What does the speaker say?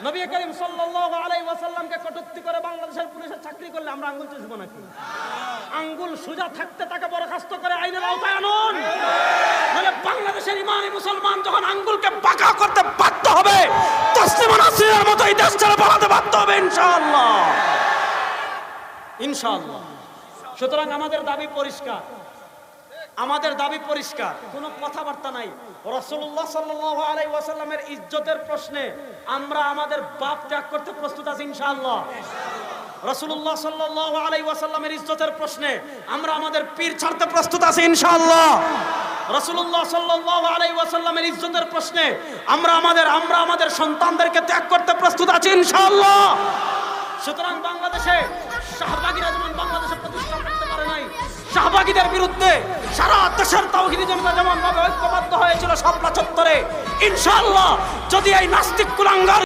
নবী করিম সাল্লাল্লাহু আলাইহি ওয়াসাল্লামকে কটূক্তি করে বাংলাদেশের পুলিশের চাকরি করলে আমরা আঙ্গুল চুষবো নাকি? আঙ্গুল সোজা থাকতে তাকে বরখাস্ত করে আইনের আওতায় আনুন। মানে বাংলাদেশের ইমানি মুসলমান যখন আঙ্গুলকে বাঁকা করতে বাধ্য হবে, তাসলিমা নাসরিনের মতো এই দেশ ছেড়ে পালাতে বাধ্য হবে ইনশাআল্লাহ, ইনশাআল্লাহ। সুতরাং আমাদের দাবি পরিষ্কার, আমাদের দাবি পরিষ্কার, কোনো কথাবার্তা নাই। রাসূলুল্লাহ সাল্লাল্লাহু আলাইহি ওয়াসাল্লামের ইজ্জতের প্রশ্নে আমরা আমাদের বাপ ত্যাগ করতে প্রস্তুত আছি ইনশাআল্লাহ। রাসূলুল্লাহ সাল্লাল্লাহু আলাইহি ওয়াসাল্লামের ইজ্জতের প্রশ্নে আমরা আমাদের পীর ছাড়তে প্রস্তুত আছি ইনশাআল্লাহ। রাসূলুল্লাহ সাল্লাল্লাহু আলাইহি ওয়াসাল্লামের ইজ্জতের প্রশ্নে আমরা আমাদের সন্তানদেরকে ত্যাগ করতে প্রস্তুত আছি ইনশাআল্লাহ। সুতরাং বাংলাদেশে শাহবাগীরা যেমন বাংলাদেশে প্রতিষ্ঠা করতে পারে নাই, শাহবাগীদের বিরুদ্ধে সারা দেশের তাওহীদি জনতা যেমন ভাবে ঐক্যবদ্ধ হয়েছিল শাপলা চত্বরে, ইনশাআল্লাহ যদি এই নাস্তিক কুলাঙ্গার